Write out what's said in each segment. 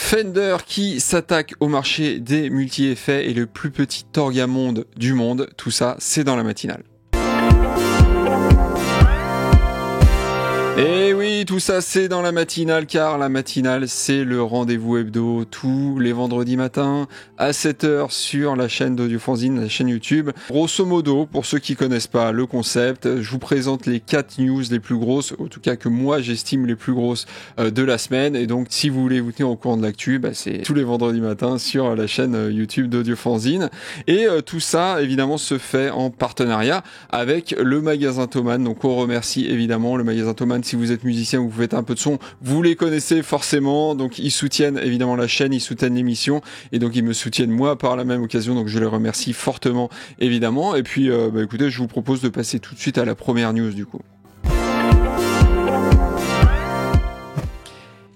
Fender qui s'attaque au marché des multi-effets et le plus petit orgamonde du monde. Tout ça, c'est dans la matinale. Et oui, tout ça c'est dans la matinale, car la matinale c'est le rendez-vous hebdo tous les vendredis matins à 7h sur la chaîne d'Audiofanzine, la chaîne YouTube. Grosso modo, pour ceux qui connaissent pas le concept, je vous présente les 4 news les plus grosses, en tout cas que moi j'estime les plus grosses de la semaine. Et donc si vous voulez vous tenir au courant de l'actu, c'est tous les vendredis matins sur la chaîne YouTube d'Audiofanzine. Et tout ça évidemment se fait en partenariat avec le magasin Thomann. Donc on remercie évidemment le magasin Thomann. Si vous êtes musicien ou vous faites un peu de son, vous les connaissez forcément. Donc ils soutiennent évidemment la chaîne, ils soutiennent l'émission et donc ils me soutiennent moi par la même occasion. Donc je les remercie fortement évidemment. Et puis écoutez, je vous propose de passer tout de suite à la première news du coup.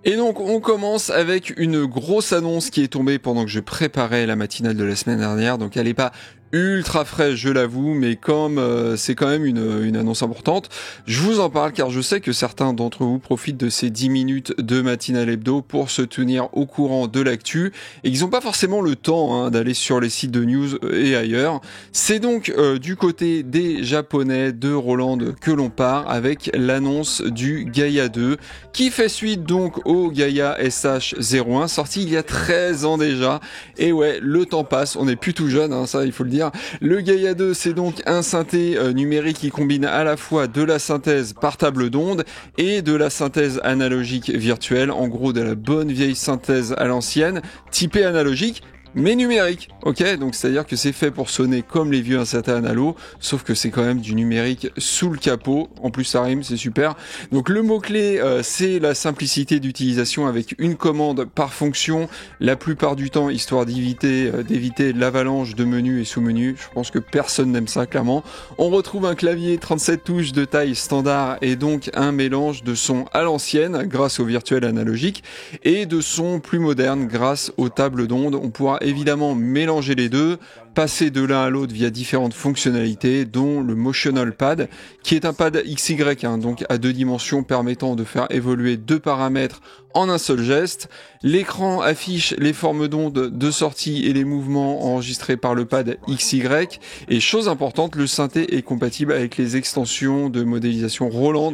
Et donc on commence avec une grosse annonce qui est tombée pendant que je préparais la matinale de la semaine dernière. Donc elle est pas ultra fraîche, je l'avoue, mais comme c'est quand même une annonce importante, je vous en parle car je sais que certains d'entre vous profitent de ces 10 minutes de matinale hebdo pour se tenir au courant de l'actu et qu'ils n'ont pas forcément le temps d'aller sur les sites de news et ailleurs. C'est donc du côté des Japonais de Roland que l'on part avec l'annonce du Gaia 2 qui fait suite donc au Gaia SH01 sorti il y a 13 ans déjà. Et ouais, le temps passe, on n'est plus tout jeune, ça il faut le dire. Le Gaia 2, c'est donc un synthé numérique qui combine à la fois de la synthèse par table d'onde et de la synthèse analogique virtuelle, en gros de la bonne vieille synthèse à l'ancienne, typée analogique, mais numérique, ok, donc c'est-à-dire que c'est fait pour sonner comme les vieux synthés analo, sauf que c'est quand même du numérique sous le capot, en plus ça rime, c'est super. Donc le mot-clé, c'est la simplicité d'utilisation avec une commande par fonction, la plupart du temps, histoire d'éviter l'avalanche de menus et sous-menus. Je pense que personne n'aime ça, clairement. On retrouve un clavier 37 touches de taille standard et donc un mélange de sons à l'ancienne, grâce au virtuel analogique, et de sons plus modernes grâce aux tables d'onde. On pourra évidemment mélanger les deux, passer de l'un à l'autre via différentes fonctionnalités, dont le Motional Pad, qui est un pad XY, donc à 2 dimensions permettant de faire évoluer 2 paramètres en un seul geste. L'écran affiche les formes d'ondes de sortie et les mouvements enregistrés par le pad XY. Et chose importante, le synthé est compatible avec les extensions de modélisation Roland,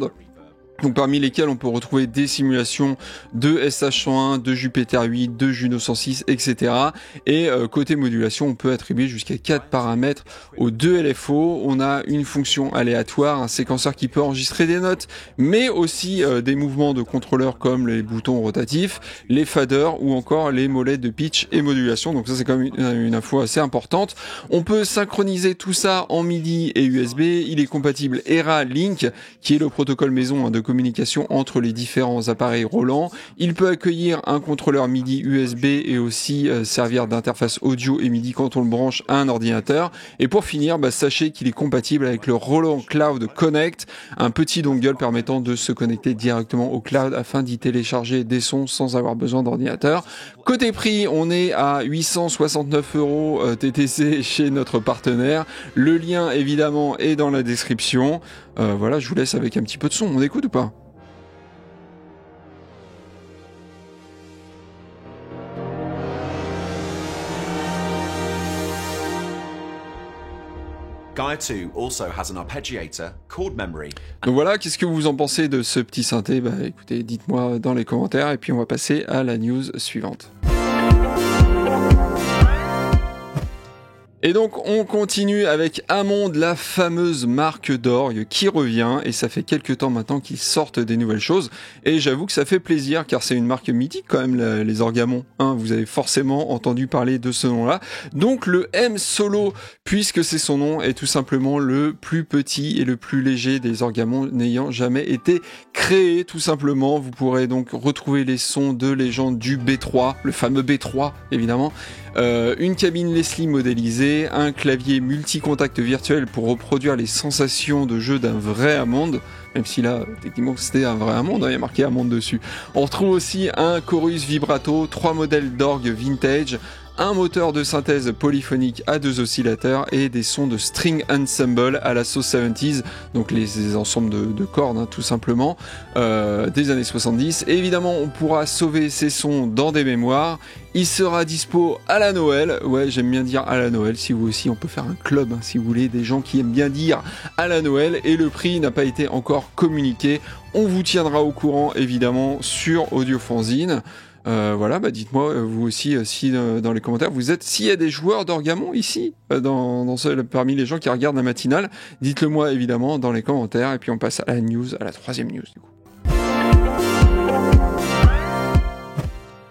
donc parmi lesquels on peut retrouver des simulations de SH101, de Jupiter 8, de Juno 106, etc. Et côté modulation, on peut attribuer jusqu'à 4 paramètres aux 2 LFO. On a une fonction aléatoire, un séquenceur qui peut enregistrer des notes, mais aussi des mouvements de contrôleur comme les boutons rotatifs, les faders ou encore les mollets de pitch et modulation. Donc ça c'est quand même une info assez importante. On peut synchroniser tout ça en MIDI et USB. Il est compatible ERA Link, qui est le protocole maison de communication entre les différents appareils Roland. Il peut accueillir un contrôleur MIDI USB et aussi servir d'interface audio et MIDI quand on le branche à un ordinateur. Et pour finir, sachez qu'il est compatible avec le Roland Cloud Connect, un petit dongle permettant de se connecter directement au cloud afin d'y télécharger des sons sans avoir besoin d'ordinateur. Côté prix, on est à 869 € TTC chez notre partenaire. Le lien évidemment est dans la description. Voilà, je vous laisse avec un petit peu de son. On écoute ou pas ? Gaia 2 also has an arpeggiator called Memory. Donc voilà, qu'est-ce que vous en pensez de ce petit synthé ? Écoutez, dites-moi dans les commentaires et puis on va passer à la news suivante. Et donc on continue avec Hammond, la fameuse marque d'orgue qui revient, et ça fait quelques temps maintenant qu'ils sortent des nouvelles choses, et j'avoue que ça fait plaisir car c'est une marque mythique quand même, les orgues Hammond, vous avez forcément entendu parler de ce nom-là. Donc le M Solo, puisque c'est son nom, est tout simplement le plus petit et le plus léger des orgues Hammond n'ayant jamais été créé, tout simplement. Vous pourrez donc retrouver les sons de légende du B3, le fameux B3 évidemment, une cabine Leslie modélisée, un clavier multi-contact virtuel pour reproduire les sensations de jeu d'un vrai Hammond. même si là, techniquement, c'était un vrai Hammond, il y a marqué Hammond dessus. On retrouve aussi un chorus vibrato, 3 modèles d'orgue vintage, un moteur de synthèse polyphonique à 2 oscillateurs et des sons de string ensemble à la sauce 70s, donc les ensembles de cordes tout simplement, des années 70. Et évidemment, on pourra sauver ces sons dans des mémoires. Il sera dispo à la Noël. Ouais, j'aime bien dire à la Noël. Si vous aussi, on peut faire un club, si vous voulez, des gens qui aiment bien dire à la Noël. Et le prix n'a pas été encore communiqué. On vous tiendra au courant, évidemment, sur Audiofanzine. Voilà, dites-moi vous aussi si dans les commentaires s'il y a des joueurs d'Orgamon ici parmi les gens qui regardent la matinale, dites-le moi évidemment dans les commentaires et puis on passe à la news, à la 3e news du coup.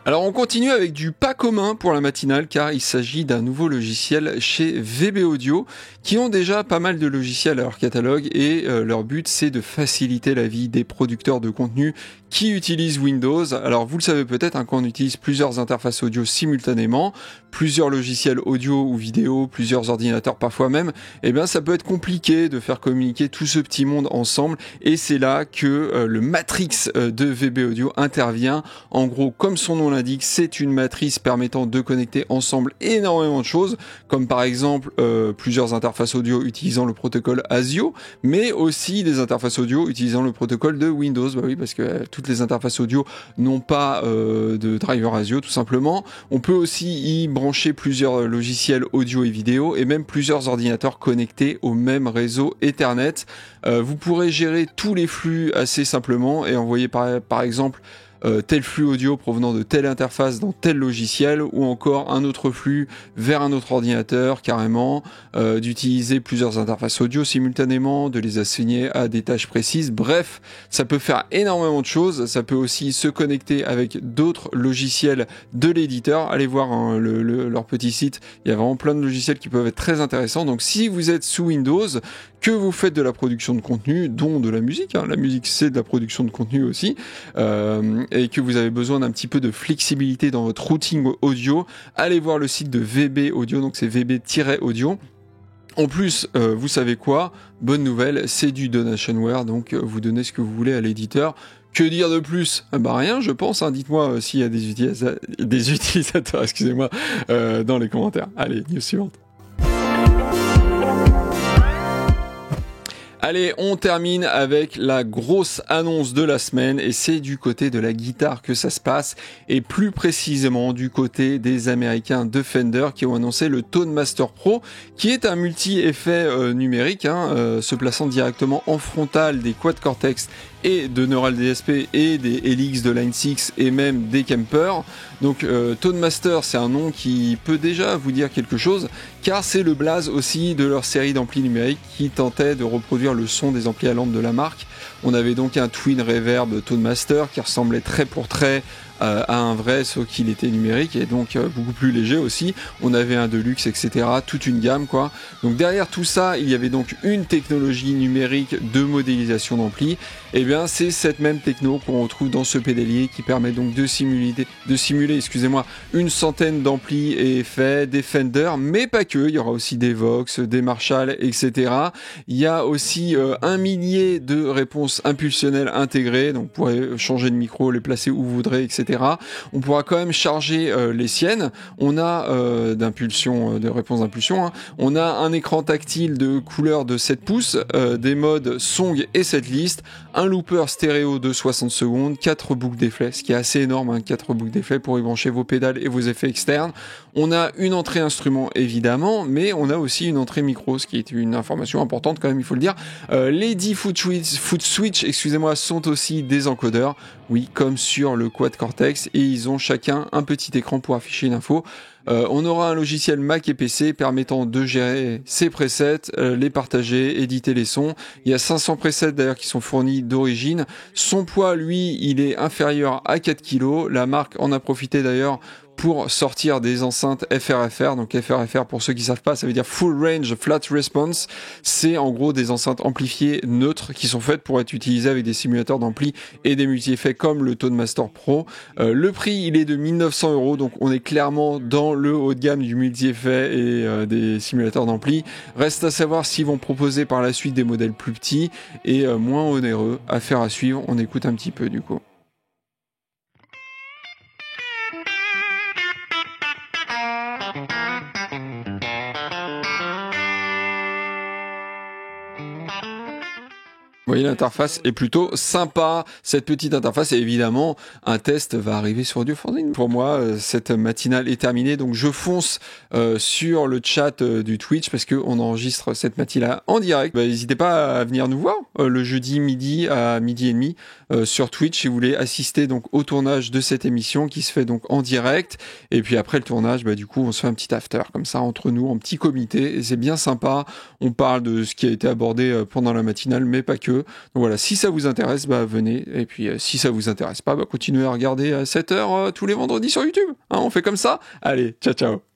Alors on continue avec du pas commun pour la matinale car il s'agit d'un nouveau logiciel chez VB Audio qui ont déjà pas mal de logiciels à leur catalogue et leur but c'est de faciliter la vie des producteurs de contenu qui utilisent Windows. Alors vous le savez peut-être quand on utilise plusieurs interfaces audio simultanément, plusieurs logiciels audio ou vidéo, plusieurs ordinateurs parfois même, ça peut être compliqué de faire communiquer tout ce petit monde ensemble et c'est là que le Matrix de VB Audio intervient. En gros, comme son nom l'indique, c'est une matrice permettant de connecter ensemble énormément de choses, comme par exemple plusieurs interfaces audio utilisant le protocole ASIO, mais aussi des interfaces audio utilisant le protocole de Windows. Oui, parce que toutes les interfaces audio n'ont pas de driver ASIO, tout simplement. On peut aussi y brancher plusieurs logiciels audio et vidéo, et même plusieurs ordinateurs connectés au même réseau Ethernet. Vous pourrez gérer tous les flux assez simplement et envoyer par exemple tel flux audio provenant de telle interface dans tel logiciel ou encore un autre flux vers un autre ordinateur carrément, d'utiliser plusieurs interfaces audio simultanément, de les assigner à des tâches précises. Bref, ça peut faire énormément de choses. Ça peut aussi se connecter avec d'autres logiciels de l'éditeur. Allez voir leur petit site, il y a vraiment plein de logiciels qui peuvent être très intéressants. Donc si vous êtes sous Windows, que vous faites de la production de contenu, dont de la musique, la musique c'est de la production de contenu aussi, et que vous avez besoin d'un petit peu de flexibilité dans votre routing audio, allez voir le site de VB Audio, donc c'est VB-audio. En plus, vous savez quoi ? Bonne nouvelle, c'est du donationware, donc vous donnez ce que vous voulez à l'éditeur. Que dire de plus ? Rien, je pense. Dites-moi s'il y a des utilisateurs, excusez-moi, dans les commentaires. Allez, news suivante. Allez, on termine avec la grosse annonce de la semaine et c'est du côté de la guitare que ça se passe et plus précisément du côté des Américains de Fender qui ont annoncé le Tone Master Pro qui est un multi-effet numérique se plaçant directement en frontal des Quad Cortex et de Neural DSP et des Helix de Line 6 et même des Kemper. Donc Tone Master, c'est un nom qui peut déjà vous dire quelque chose car c'est le blaze aussi de leur série d'amplis numériques qui tentait de reproduire le son des amplis à lampe de la marque. On avait donc un Twin Reverb Tone Master qui ressemblait trait pour trait à un vrai, sauf qu'il était numérique et donc beaucoup plus léger aussi. On avait un Deluxe, etc. Toute une gamme quoi. Donc derrière tout ça, il y avait donc une technologie numérique de modélisation d'ampli. Et bien c'est cette même techno qu'on retrouve dans ce pédalier qui permet donc de simuler une centaine d'amplis et effets, des Fender, mais pas que. Il y aura aussi des Vox, des Marshall, etc. Il y a aussi 1 millier de réponses impulsionnelles intégrées. Donc vous pourrez changer de micro, les placer où vous voudrez, etc. On pourra quand même charger les siennes. On a de réponse d'impulsion. On a un écran tactile de couleur de 7 pouces, des modes song et setlist, un looper stéréo de 60 secondes, 4 boucles d'effets, ce qui est assez énorme, 4 boucles d'effets pour y brancher vos pédales et vos effets externes. On a une entrée instrument évidemment, mais on a aussi une entrée micro, ce qui est une information importante quand même, il faut le dire. Les 10 foot switch, sont aussi des encodeurs, oui, comme sur le Quad Cortex, et ils ont chacun un petit écran pour afficher une info. On aura un logiciel Mac et PC permettant de gérer ses presets, les partager, éditer les sons. Il y a 500 presets d'ailleurs qui sont fournis d'origine. Son poids, lui, il est inférieur à 4 kg. La marque en a profité d'ailleurs pour sortir des enceintes FRFR. Donc FRFR, pour ceux qui savent pas, ça veut dire Full Range Flat Response. C'est en gros des enceintes amplifiées neutres qui sont faites pour être utilisées avec des simulateurs d'ampli et des multi-effets comme le Tone Pro. Le prix, il est de 1900 €, donc on est clairement dans le haut de gamme du multi-effet et des simulateurs d'ampli. Reste à savoir s'ils vont proposer par la suite des modèles plus petits et moins onéreux. Affaire à suivre, on écoute un petit peu du coup. Vous voyez, l'interface est plutôt sympa, cette petite interface, et évidemment, un test va arriver sur Audio for Dreams. Pour moi, cette matinale est terminée, donc je fonce sur le chat du Twitch, parce qu'on enregistre cette matinale en direct. N'hésitez pas à venir nous voir le jeudi midi à 12h30 sur Twitch, si vous voulez assister donc au tournage de cette émission, qui se fait donc en direct, et puis après le tournage, du coup, on se fait un petit after, comme ça, entre nous, en petit comité, et c'est bien sympa. On parle de ce qui a été abordé pendant la matinale, mais pas que. Donc voilà, si ça vous intéresse, venez. Et puis si ça vous intéresse pas, continuez à regarder à 7h tous les vendredis sur YouTube. On fait comme ça. Allez, ciao ciao.